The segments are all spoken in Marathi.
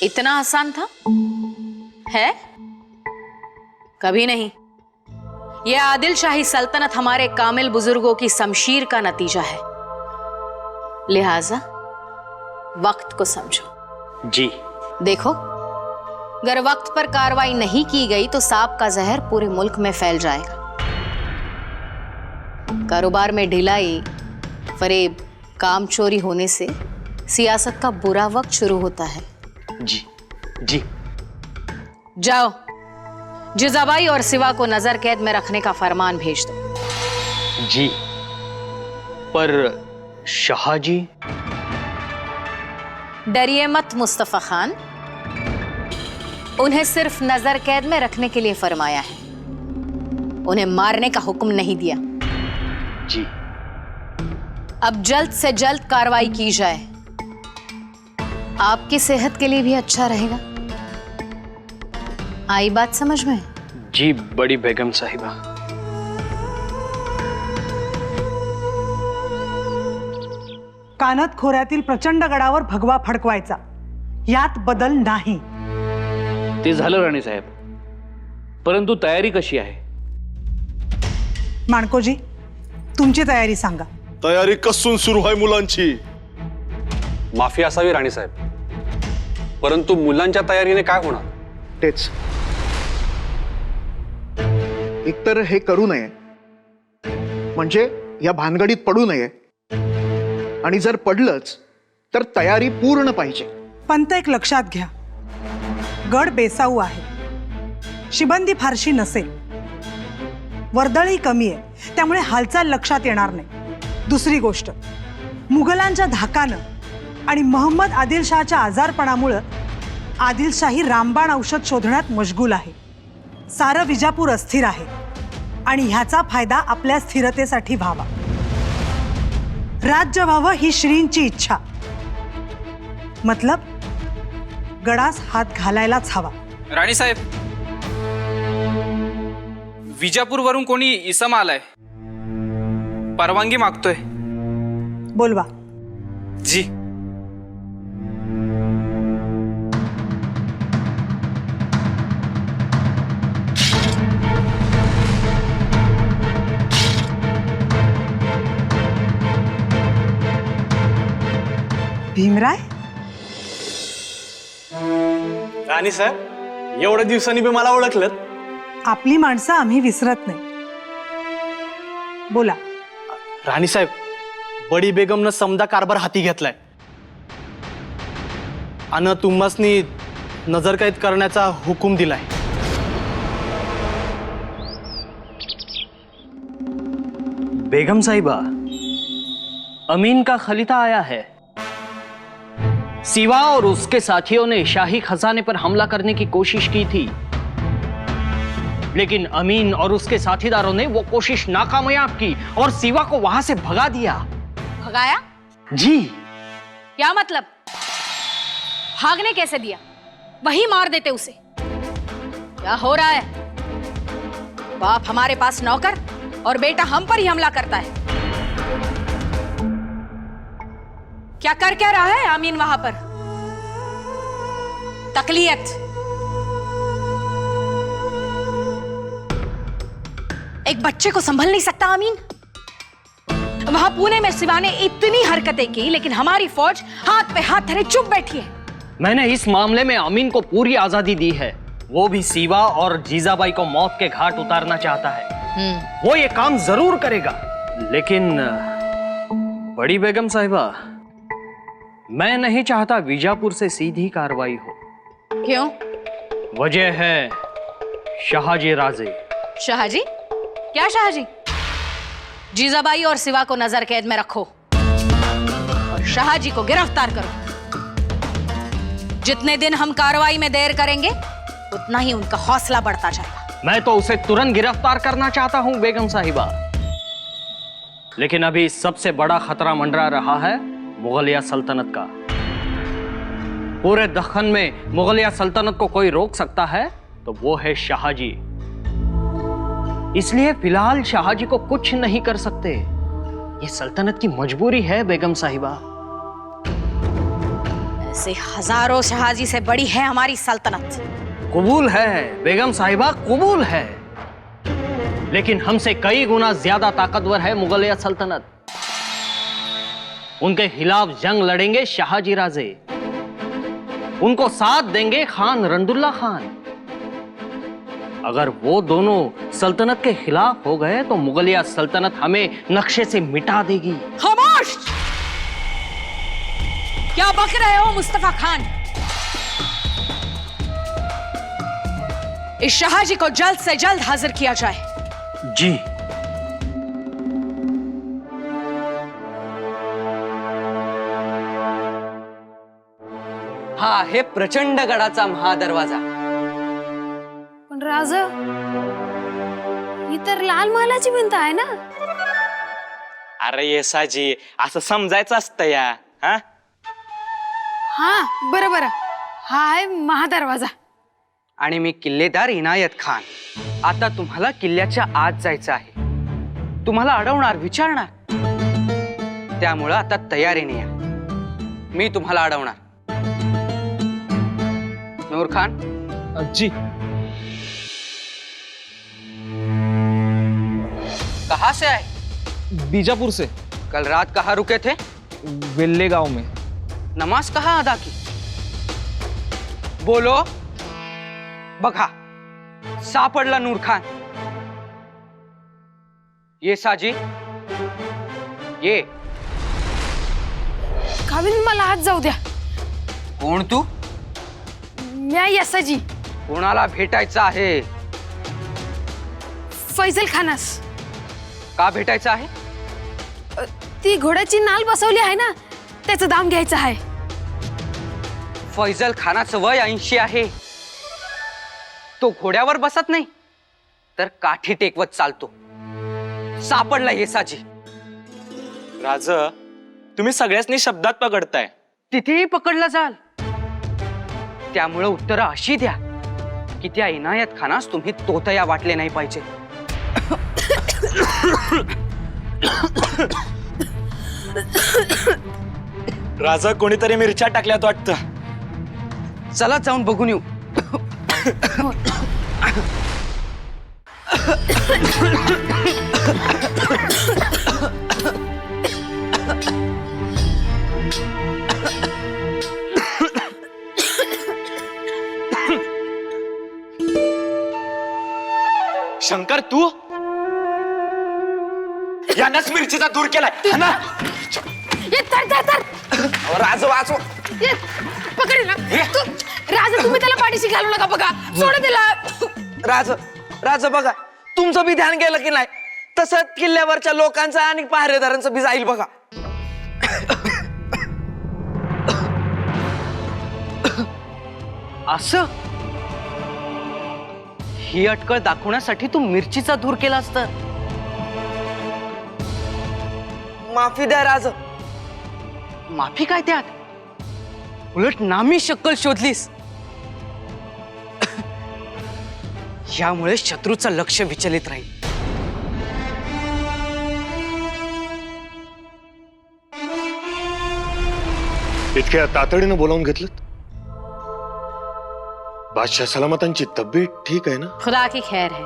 इतना आसान था? है? कभी नहीं। यह आदिल शाही सल्तनत हमारे कामिल बुजुर्गों की शमशीर का नतीजा है। लिहाजा वक्त को समझो। जी। देखो, अगर वक्त पर कार्रवाई नहीं की गई तो सांप का जहर पूरे मुल्क में फैल जाएगा। कारोबार में ढिलाई, फरेब, काम चोरी होने से सियासत का बुरा वक्त शुरू होता है। जी जी। जाओ, जिजाबाई और सिवा को नजर कैद में रखने का फरमान भेज दो। जी। पर शाहजी? डरिए मत मुस्तफा खान, उन्हें सिर्फ नजर कैद में रखने के लिए फरमाया है, उन्हें मारने का हुक्म नहीं दिया। जी। अब जल्द से जल्द कार्रवाई की जाए, आपकी सेहत के लिए भी अच्छा रहेगा। आई बात समझ में? जी बड़ी बेगम साहिबा। कानत खोऱ्यातील प्रचंड गडावर भगवा फडकवायचा, यात बदल नाही। ते झालं राणी साहेब, परंतु तयारी कशी आहे? माणकोजी, तुमची तयारी सांगा। तयारी कसून सुरू आहे मुलांची? माफी असावी राणी साहेब, परंतु मुलांच्या तयारीने काय होणार? तेच, एकतर हे करू नये म्हणजे या भानगडीत पडू नये, आणि जर पडलंच तर तयारी पूर्ण पाहिजे। पंत एक लक्षात घ्या, गड बेसाऊ आहे, शिबंदी फारशी नसेल, वर्दळी कमी आहे, त्यामुळे हालचाल लक्षात येणार नाही। दुसरी गोष्ट, मुघलांच्या धाकानं आणि मोहम्मद आदिलशाहच्या आजारपणामुळे आदिलशाही रामबाण औषध शोधण्यात मशगूल आहे। सारं विजापूर अस्थिर आहे आणि ह्याचा फायदा आपल्या स्थिरतेसाठी व्हावा। राज्य व्हावं ही श्रींची इच्छा, मतलब गडास हात घालायलाच हवा। राणी साहेब, विजापूर वरून कोणी इसम आलाय, परवानगी मागतोय। बोलवा। जी। भीमराय, राणी साहेब, एवढ्या दिवसांनी बी मला ओळखलं? आपली माणसं आम्ही विसरत नाही। बोला। राणी साहेब, बडी बेगमनं समदा कारभार हाती घेतलाय आणि तुम्हासनी नजरकैद करण्याचा हुकूम दिलाय। बेगम साहिबा, अमीन का खलीफा आया है। सिवा और उसके साथियों ने शाही खजाने पर हमला करने की कोशिश की थी, लेकिन अमीन और उसके साथीदारों ने वो कोशिश नाकामयाब की और सिवा को वहां से भगा दिया। भगाया? जी। क्या मतलब? भागने कैसे दिया? वही मार देते उसे। क्या हो रहा है? बाप हमारे पास नौकर और बेटा हम पर ही हमला करता है। क्या कर क्या रहा है आमीन वहां पर? तकलियत। एक बच्चे को संभल नहीं सकता आमीन? वहां पुणे में सिवा ने इतनी हरकतें की, लेकिन हमारी फौज हाथ पे हाथ धरे चुप बैठी है। मैंने इस मामले में अमीन को पूरी आजादी दी है। वो भी सिवा और जीजाबाई को मौत के घाट उतारना चाहता है। वो ये काम जरूर करेगा, लेकिन बड़ी बेगम साहिबा, मैं नहीं चाहता विजापुर से सीधी कार्रवाई हो। क्यों? वजह है शाहजी राजे। शाहजी? क्या शाहजी? जीजाबाई और सिवा को नजर कैद में रखो और शाहजी को गिरफ्तार करो। जितने दिन हम कार्रवाई में देर करेंगे, उतना ही उनका हौसला बढ़ता जाएगा। मैं तो उसे तुरंत गिरफ्तार करना चाहता हूं बेगम साहिबा, लेकिन अभी सबसे बड़ा खतरा मंडरा रहा है मुगलिया सल्तनत का। पूरे दक्कन में मुगलिया सल्तनत को कोई रोक सकता है तो वो है शाहजी। इसलिए फिलहाल शाहजी को कुछ नहीं कर सकते। ये सल्तनत की मजबूरी है बेगम साहिबा। वैसे हजारों शहाजी से बड़ी है हमारी सल्तनत। कबूल है बेगम साहिबा, कबूल है, लेकिन हमसे कई गुना ज्यादा ताकतवर है मुगलिया सल्तनत। उनके खिलाफ जंग लड़ेंगे शाहजी राजे, उनको साथ देंगे खान रंदुल्ला खान। अगर वो दोनों सल्तनत के खिलाफ हो गए तो मुगलिया सल्तनत हमें नक्शे से मिटा देगी। खामोश! क्या बक रहे हो मुस्तफा खान? इस शाहजी को जल्द से जल्द हाजिर किया जाए। जी। हा आहे प्रचंड गडाचा महादरवाजा। पण राज, ही तर लाल महालाची भिंत आहे ना? अरे येसाजी, असं समजायचं असतं या. हा हा बरोबर, हा आहे महादरवाजा। आणि मी किल्लेदार इनायत खान। आता तुम्हाला किल्ल्याच्या आत जायचं आहे, तुम्हाला अडवणार, विचारणार, त्यामुळं आता तयारीने या, मी तुम्हाला अडवणार। नूर खान। जी। कहाँ से आए? बीजापुर से। कल रात कहाँ रुके थे? वेल्ले गांव में। नमाज कहाँ अदा की? बोलो। बघा, सापडला नूर खान। ये साजी, ये। खाविंद मला आत जाऊ द्या। कोण तू? म्या यसाजी। कोणाला भेटायचं आहे? फैजल खानास। का भेटायचं आहे? ती घोड्याची नाल बसवली आहे ना, त्याचं दाम घ्यायचं आहे। फैजल खानाचं वय 80 आहे। तो घोड्यावर बसत नाही तर काठी टेकवत चालतो। सापडला येसाजी। राज, तुम्ही सगळ्यांनी शब्दात पकडताय। तिथेही पकडला जाल, त्यामुळे उत्तरं अशी द्या की त्या इनायत खानास तुम्ही तोतया वाटले नाही पाहिजे। राजा, कोणीतरी मिरच्या टाकल्यात वाटतं। चला जाऊन बघून येऊ। शंकर, तू यांनाच मिरचीचा दूर केलाय ना? ये तर तर तर। राज, वाचव। ये पकड ना तू। राज, तुम्ही त्याला पाठीशी घालू नका बघा, सोड त्याला। राज, राज बघा, तुमचं बी ध्यान गेलं की नाही, तसंच किल्ल्यावरच्या लोकांचं आणि पहारेदारांचं बी जाईल बघा। असं ही अटकळ दाखवण्यासाठी तू मिरचीचा धूर केला असता। माफी द्या राज। माफी काय त्यात? उलट नामी शक्कल शोधलीस, यामुळे शत्रूचं लक्ष विचलित राहील। इतक्या तातडीनं बोलावून घेतलं? बादशाह सलामतांची तब्येत ठीक है ना? खुदा की खैर है।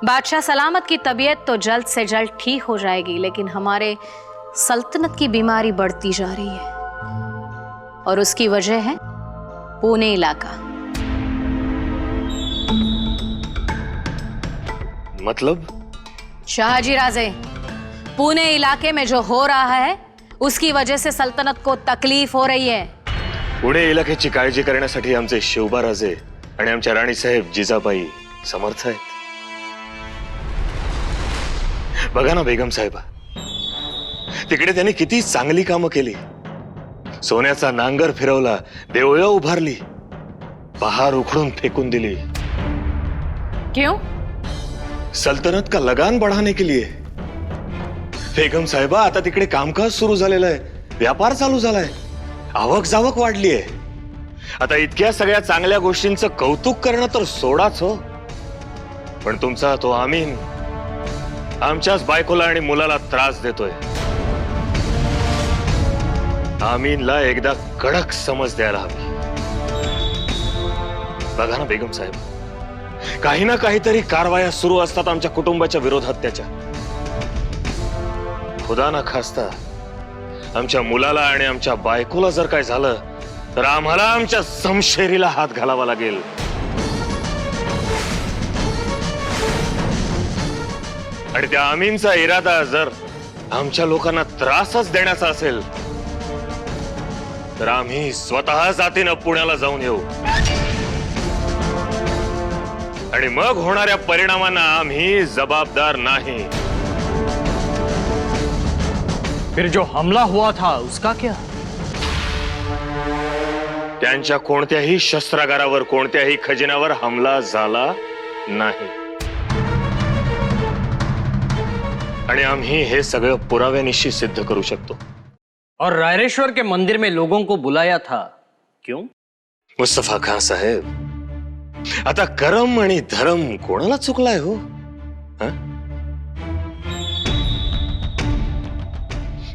बादशाह सलामत की तबीयत तो जल्द से जल्द ठीक हो जाएगी, लेकिन हमारे सल्तनत की बीमारी बढ़ती जा रही है और उसकी वजह है पुणे इलाका। मतलब? शाहजी राजे, पुणे इलाके में जो हो रहा है उसकी वजह से सल्तनत को तकलीफ हो रही है। पुणे इलाक्याची काळजी करण्यासाठी आमचे शिवबा राजे आणि आमच्या राणी साहेब जिजाबाई समर्थ आहेत। बघा ना बेगम साहेबा, तिकडे त्यांनी किती चांगली कामं केली। सोन्याचा नांगर फिरवला, देवळं उभारली, पहार उखडून फेकून दिली। क्यों? सल्तनत का लगान बढ़ाने के लिए। बेगम साहेबा, आता तिकडे कामकाज सुरू झालेलं आहे, व्यापार चालू झालाय, आवक जावक वाढली आहे। आता इतक्या सगळ्या चांगल्या गोष्टींचं कौतुक करणं तर सोडाच हो, पण तुमचा तो आमीन आमच्याच बायकोला आणि मुलाला त्रास देतोय। आमीनला एकदा कडक समज द्यायला हवी. बघा ना बेगम साहेब, काही ना काहीतरी कारवाया सुरू असतात आमच्या कुटुंबाच्या विरोधात त्याच्या. खुदा ना खास्ता आमच्या मुलाला आणि आमच्या बायकोला जर काय झालं तर आम्हाला आमच्या समशेरीला हात घालावा लागेल. आणि त्या आमीनचा इरादा जर आमच्या लोकांना त्रासच देण्याचा असेल तर आम्ही स्वतः जातीनं पुण्याला जाऊन येऊ आणि मग होणाऱ्या परिणामांना आम्ही जबाबदार नाही. फिर जो हमला हुआ था उसका क्या? त्यांच्या कोणत्याही शस्त्रागारावर कोणत्याही खजिन्यावर हमला झाला नाही आणि आम्ही हे सगळं पुराव्यानिशी सिद्ध करू शकतो. और रायरेश्वर के मंदिर में लोगों को बुलाया था क्यों? मुस्तफा खान साहेब, आता करम आणि धर्म कोणाला चुकलाय हो? हं?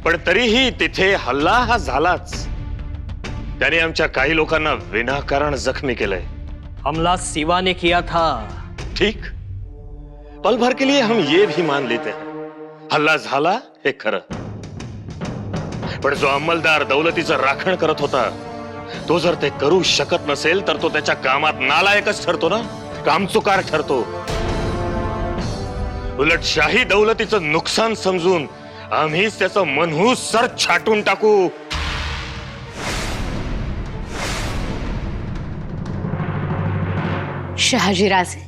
पण तरीही तिथे हल्ला हा झालाच. त्याने आमच्या काही लोकांना विनाकारण जखमी केलंय. हमला शिवा ने किया था. ठीक, पल भर के लिए हम ये भी मान लेते हैं हल्ला झाला हे खरं. पण जो अंमलदार दौलतीचं राखण करत होता तो जर ते करू शकत नसेल तर तो त्याच्या कामात नालायकच ठरतो ना, कामचुकार ठरतो. उलट शाही दौलतीचं नुकसान समजून आम्हीच त्याचं मनहूस सर छाटून टाकू. शाहजी राजे,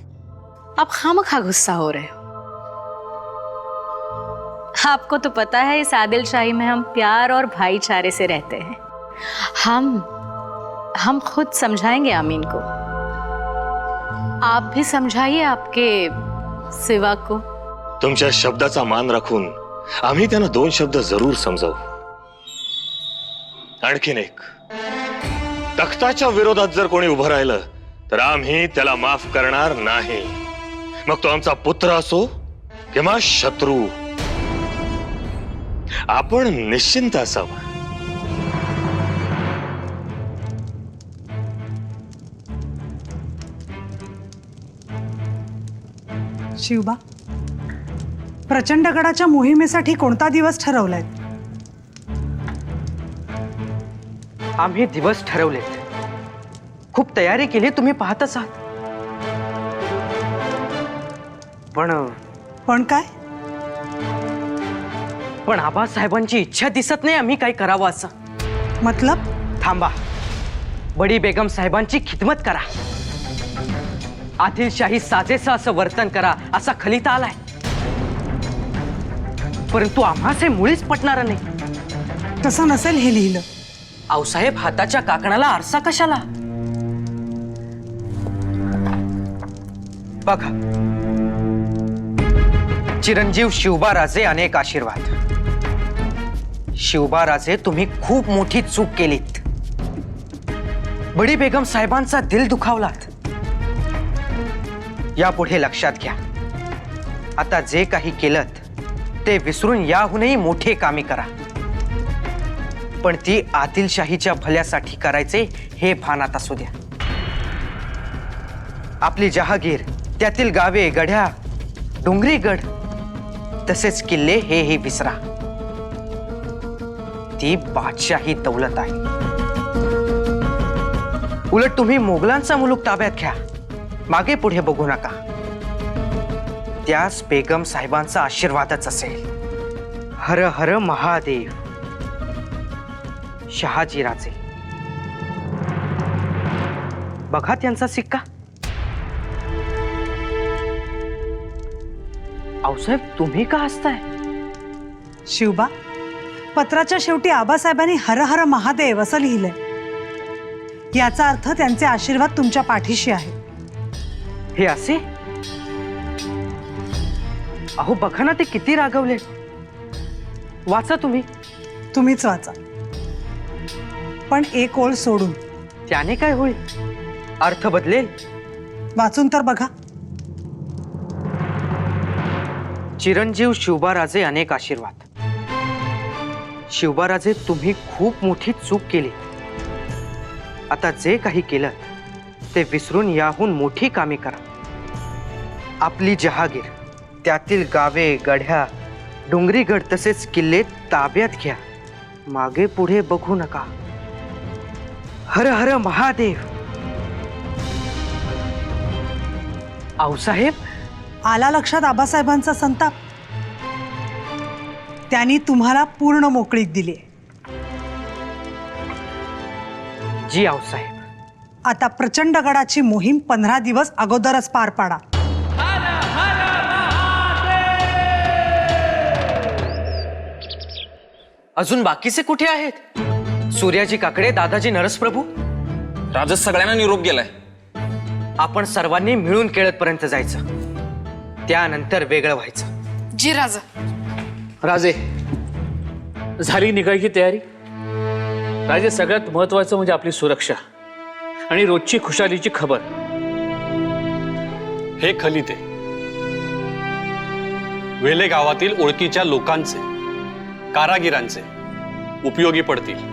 आप खामखा गुस्सा हो रहे हो. आपको तो पता है इस आदिल शाही में हम प्यार और भाईचारे से रहते हैं. हम खुद समझाएंगे आमीन को. आप भी समझाइए आपके सिवा को. तुमच्या शब्दाचा मान राखून आम्ही त्यांना 2 शब्द जरूर समजावू. आणखीन एक, तख्ताच्या विरोधात जर कोणी उभं राहिलं तर आम्ही त्याला माफ करणार नाही. मग तो आमचा पुत्र असो किंवा शत्रू. आपण निश्चिंत असावं. शिवबा, प्रचंडगडाच्या मोहिमेसाठी कोणता दिवस ठरवलाय? आम्ही दिवस ठरवलेत. खूप तयारी केली, तुम्ही पाहतच आहात. पण काय? पण आबासाहेबांची इच्छा दिसत नाही आम्ही काय करावं असं. मतलब? थांबा, बडी बेगम साहेबांची खिदमत करा. आदिलशाही साजेसं असं वर्तन करा असा खलिता आलाय. परंतु आम्हास हे मुळीच पटणार नाही. तसं नसेल हे लिहिलं. आऊसाहेब, हाताच्या काकणाला आरसा कशाला? बघा, चिरंजीव शिवबाराजे अनेक आशीर्वाद. शिवबाराजे, तुम्ही खूप मोठी चूक केलीत. बडी बेगम साहेबांचा दिल दुखावलात. यापुढे लक्षात घ्या. आता जे काही केलं ते विसरून याहूनही मोठे कामे करा. पण ती आदिलशाहीच्या भल्यासाठी करायचे हे भानात असू द्या. आपली जहागीर, त्यातील गावे, गढ्या, डोंगरी गड, तसेच किल्ले हेही विसरा. ती बादशाही दौलत आहे. उलट तुम्ही मोगलांचा मुलूक ताब्यात घ्या. मागे पुढे बघू नका. त्यास बेगम साहेबांचा आशीर्वादच असेल. हर हर महादेव. शहाजीराजे, बघा त्यांचा सिक्का. आऊसाहेब, तुम्ही का हसताय? शिवबा, पत्राच्या शेवटी आबासाहेबांनी हर हर महादेव असं लिहिलंय. याचा अर्थ त्यांचे आशीर्वाद तुमच्या पाठीशी आहे. हे असे? अहो बघा ना, ते किती रागवले. वाचा तुम्ही. तुम्हीच वाचा, पण एक ओळ सोडून. त्याने काय होईल? अर्थ बदलेल. वाचून तर बघा. चिरंजीव शिवबाराजे अनेक आशीर्वाद. शिवबाराजे, तुम्ही खूप मोठी चूक केली. आता जे काही केलं ते विसरून याहून मोठी कामे करा. आपली जहागीर, त्यातील गावे, गढ्या, डोंगरीगड तसेच किल्ले ताब्यात घ्या. मागे पुढे बघू नका. हर हर महादेव. आऊसाहेब, आला लक्षात आबासाहेबांचा संताप. त्यांनी तुम्हाला पूर्ण मोकळीक दिली. जी आऊसाहेब. आता प्रचंड गडाची मोहीम 15 दिवस अगोदरच पार पाडा. अजून बाकीचे कुठे आहेत? सूर्याजी काकडे, दादाजी नरसप्रभू. राजा सगळ्यांना निरोप गेलाय. आपण सर्वांनी मिळून केळतपर्यंत जायचं, त्यानंतर वेगळं व्हायचं. जी राजा. राजे, झाली निघायची तयारी? राजे, सगळ्यात महत्वाचं म्हणजे आपली सुरक्षा आणि रोजची खुशालीची खबर. हे खलिते वेले गावातील ओळखीच्या लोकांचे, कारागिरांचे उपयोगी पडतील.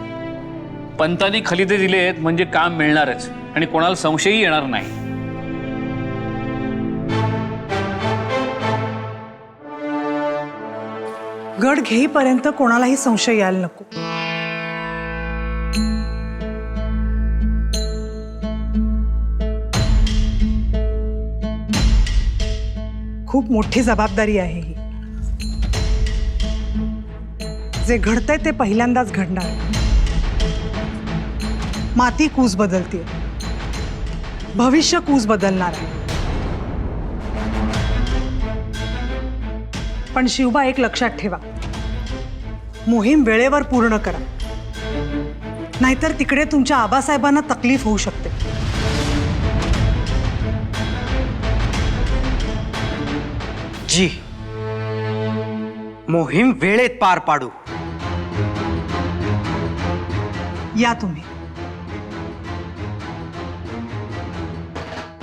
पंतांनी खलिदे दिलेत म्हणजे काम मिळणारच आणि कोणाला संशयही येणार नाही. गड घेईपर्यंत कोणालाही संशय यायला नको. खूप मोठी जबाबदारी आहे ही. जे घडतंय ते पहिल्यांदाच घडणार. माती कूस बदलते, भविष्य कूस बदलणार आहे. पण शिवबा, एक लक्षात ठेवा, मोहीम वेळेवर पूर्ण करा, नाहीतर तिकडे तुमच्या आबासाहेबांना तकलीफ होऊ शकते. जी, मोहीम वेळेत पार पाडू. या तुम्ही.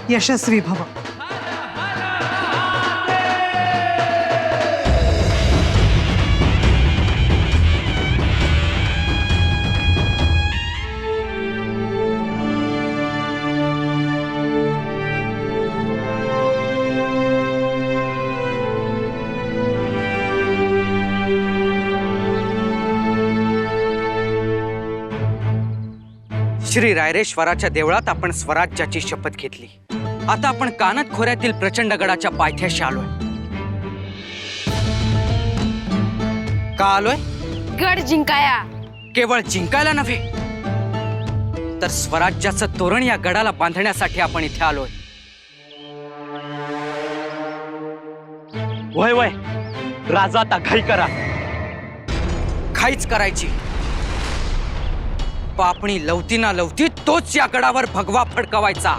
यशस्वी भव. श्री रायरेश्वराच्या देवळात आपण स्वराज्याची शपथ घेतली. आता आपण कानत खोऱ्यातील प्रचंड गडाच्या पायथ्याशी आलोय. का आलोय? गड जिंकाया. केवळ जिंकायला नव्हे, तर स्वराज्याचं तोरण या गडाला बांधण्यासाठी आपण इथे आलोय. वय वय, राजा आता घाई करा. घाईच करायची. पापणी लवती ना लवती तोच या गडावर भगवा फडकवायचा.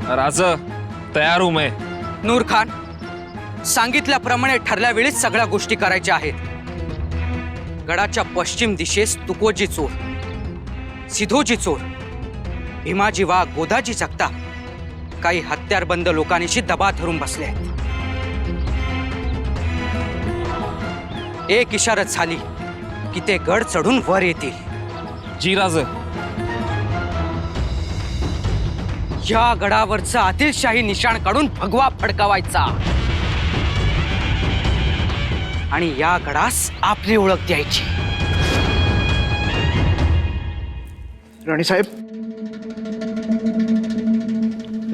राजा, तयार हूं मैं. नूर खान, सांगितल्याप्रमाणे ठरल्या वेळीच सगळ्या गोष्टी करायच्या आहेत. गडाच्या पश्चिम दिशेस तुकोजी चोर, सिधोजी चोर, भीमाजी वाघ, गोदाजी जगताप काही हत्यारबंद लोकांनीशी दबा धरून बसले आहेत. एक इशारत झाली की ते गड चढून वर येतील. जी राजा. या गडावरचं आदिलशाही निशाण काढून भगवा फडकावायचा आणि या गडास आपली ओळख द्यायची. राणीसाहेब,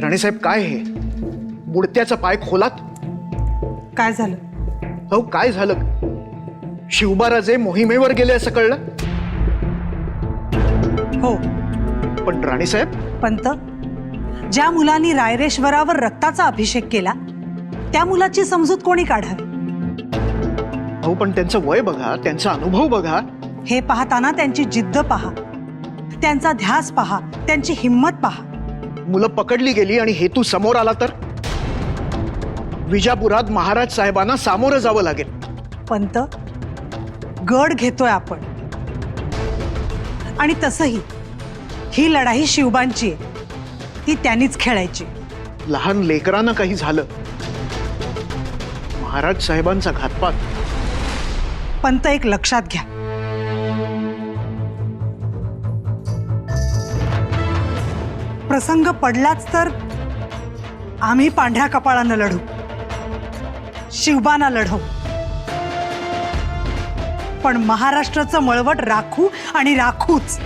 राणीसाहेब, काय हे बुडत्याचा पाय खोलात? काय झालं? हो, काय झालं? शिवबाराजे मोहिमेवर गेले असं कळलं. हो, पण राणीसाहेब, पंत, ज्या मुलांनी रायरेश्वरावर रक्ताचा अभिषेक केला त्या मुलाची समजूत कोणी काढावी? हो, पण त्यांचं वय बघा, त्यांचा अनुभव बघा. हे पाहताना त्यांची जिद्द पहा, त्यांचा ध्यास पहा, त्यांची हिंमत पहा. मुलं पकडली गेली आणि हेतू समोर आला तर विजापुरात महाराज साहेबांना सामोरं जावं लागेल. पंत, गड घेतोय आपण, आणि तसंही ही लढाई शिवबांची आहे, ती त्यांनीच खेळायची. लहान लेकरांना काही झालं, महाराज साहेबांचा घातपात, पंत एक लक्षात घ्या, प्रसंग पडलाच तर आम्ही पांढऱ्या कपाळानं लढू, शिवबाना लढवू, पण महाराष्ट्राचं मळवट राखू आणि राखूच.